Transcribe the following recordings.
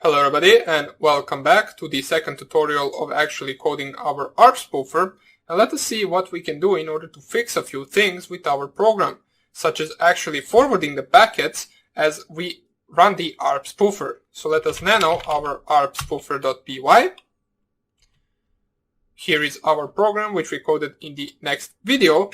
Hello everybody and welcome back to the second tutorial of actually coding our ARP spoofer, and let us see what we can do in order to fix a few things with our program, such as actually forwarding the packets as we run the ARP spoofer. So let us nano our ARP spoofer.py. Here is our program which we coded in the next video,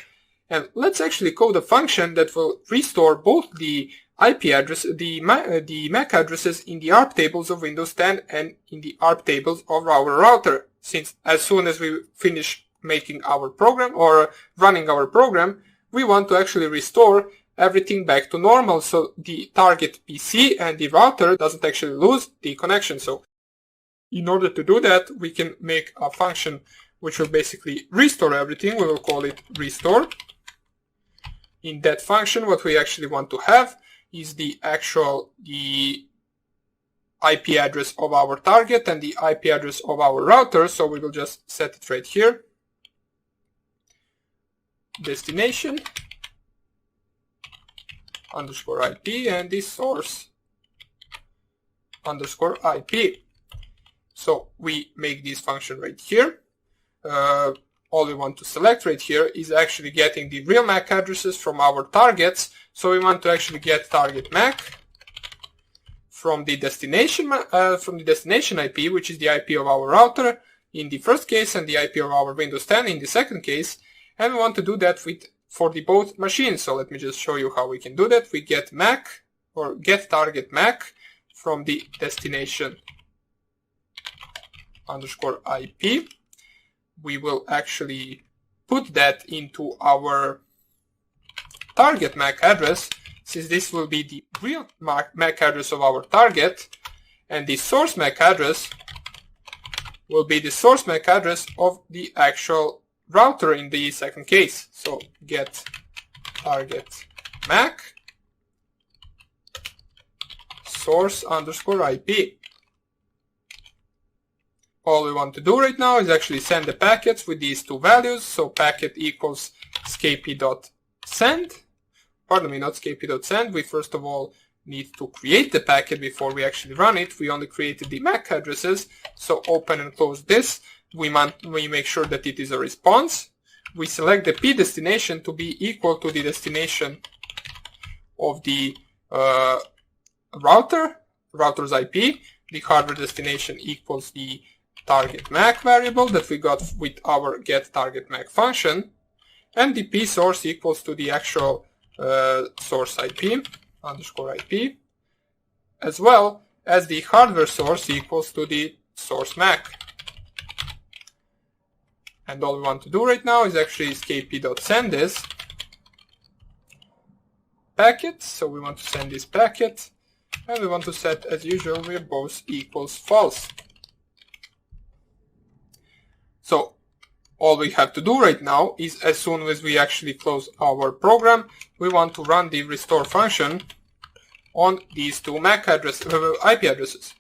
and let's actually code a function that will restore both the IP address, the MAC addresses in the ARP tables of Windows 10 and in the ARP tables of our router, since as soon as we finish making our program or running our program, we want to actually restore everything back to normal so the target PC and the router doesn't actually lose the connection. So in order to do that, we can make a function which will basically restore everything. We will call it restore. In that function, what we actually want to have is the IP address of our target and the IP address of our router. So we will just set it right here. Destination underscore IP and the source underscore IP. So we make this function right here. All we want to select right here is actually getting the real MAC addresses from our targets. So we want to actually get target MAC from the destination IP, which is the IP of our router in the first case, and the IP of our Windows 10 in the second case. And we want to do that for the both machines. So let me just show you how we can do that. We get MAC or get target MAC from the destination underscore IP. We will actually put that into our target MAC address, since this will be the real MAC address of our target, and the source MAC address will be the source MAC address of the actual router in the second case. So get target MAC source underscore IP. All we want to do right now is actually send the packets with these two values. So packet equals scapy.send. Pardon me, not scapy.send. We first of all need to create the packet before we actually run it. We only created the MAC addresses. So open and close this. We make sure that it is a response. We select the P destination to be equal to the destination of the router's IP. The hardware destination equals the target MAC variable that we got with our get target MAC function, and the P source equals to the actual source IP underscore IP, as well as the hardware source equals to the source MAC. And all we want to do right now is actually scapy.send this packet. So we want to send this packet, and we want to set, as usual, where both equals false. So all we have to do right now is, as soon as we actually close our program, we want to run the restore function on these two MAC IP addresses.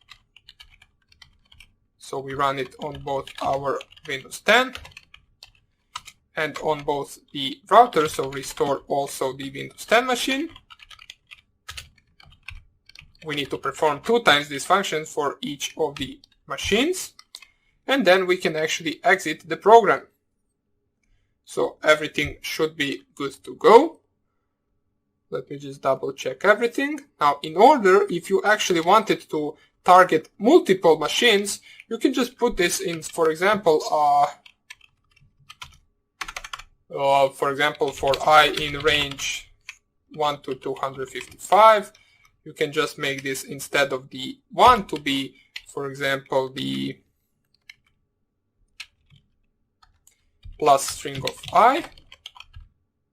So we run it on both our Windows 10 and on both the routers. So restore also the Windows 10 machine. We need to perform 2 times this function for each of the machines. And then we can actually exit the program. So everything should be good to go. Let me just double check everything. Now, in order, if you actually wanted to target multiple machines, you can just put this in, for example, for I in range 1 to 255, you can just make this, instead of the 1 to be, for example, the plus string of I,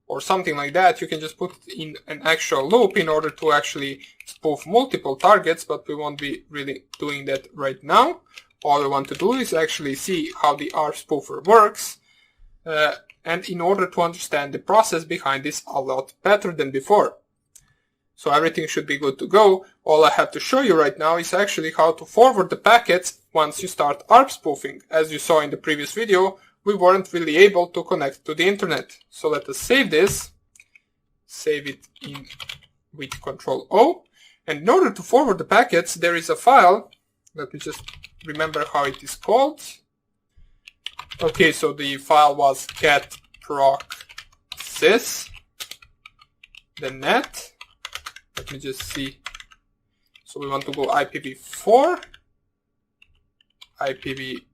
or something like that. You can just put it in an actual loop in order to actually spoof multiple targets, but we won't be really doing that right now. All we want to do is actually see how the ARP spoofer works, and in order to understand the process behind this a lot better than before. So everything should be good to go. All I have to show you right now is actually how to forward the packets once you start ARP spoofing. As you saw in the previous video, we weren't really able to connect to the internet. So let us save this, save it with Ctrl O. And in order to forward the packets, there is a file Let me just remember how it is called. Okay, so the file was cat proc sys, the net. Let me just see. So we want to go IPv4, IPv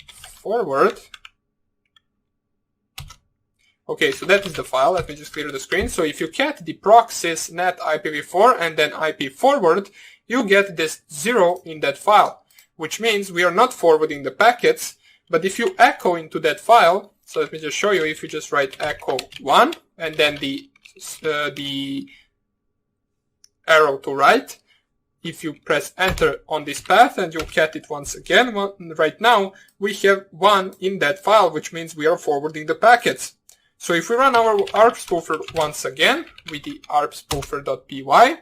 forward. Okay, so that is the file. Let me just clear the screen. So if you cat the proc sys net IPv4 and then IP forward, you get this 0 in that file, which means we are not forwarding the packets. But if you echo into that file, so let me just show you, if you just write echo 1 and then the arrow to right, if you press enter on this path and you cat it once again, right now we have 1 in that file, which means we are forwarding the packets. So if we run our ARP spoofer once again with the arpspoofer.py,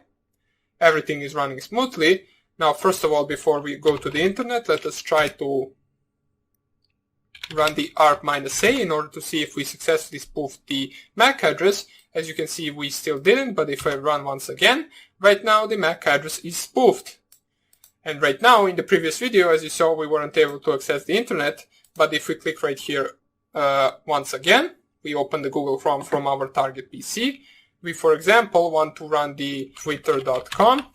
everything is running smoothly. Now, first of all, before we go to the internet, let us try to run the ARP-A in order to see if we successfully spoofed the MAC address. As you can see, we still didn't, but if I run once again, right now the MAC address is spoofed. And right now, in the previous video, as you saw, we weren't able to access the internet, but if we click right here once again, we open the Google Chrome from our target PC. We, for example, want to run the twitter.com.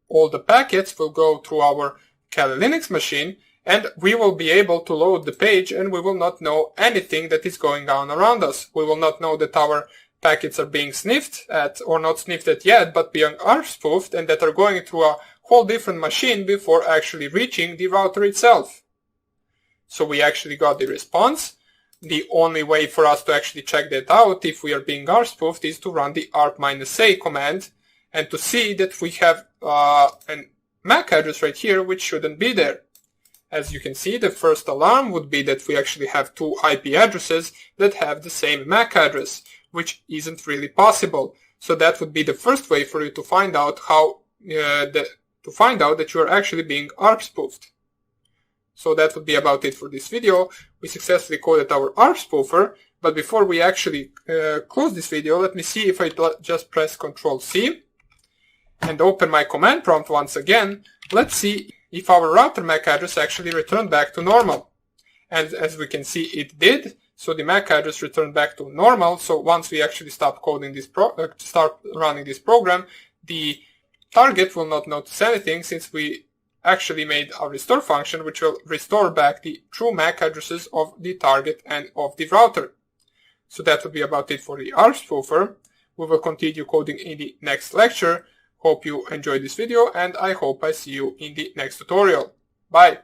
All the packets will go through our Kali Linux machine, and we will be able to load the page, and we will not know anything that is going on around us. We will not know that our packets are being sniffed at, or not sniffed at yet, but being ARP spoofed, and that are going through a whole different machine before actually reaching the router itself. So we actually got the response. The only way for us to actually check that out if we are being ARP spoofed is to run the ARP-A command and to see that we have a MAC address right here which shouldn't be there. As you can see, the first alarm would be that we actually have 2 IP addresses that have the same MAC address, which isn't really possible. So that would be the first way for you to find out that you are actually being ARP spoofed. So that would be about it for this video. We successfully coded our ARP spoofer, but before we actually close this video, let me see if I just press Ctrl-C and open my command prompt once again. Let's see if our router MAC address actually returned back to normal. And as we can see, it did. So the MAC address returned back to normal. So once we actually start running this program, the target will not notice anything, since we actually made a restore function which will restore back the true MAC addresses of the target and of the router. So that would be about it for the ARP spoofer. We will continue coding in the next lecture. Hope you enjoyed this video, and I hope I see you in the next tutorial. Bye!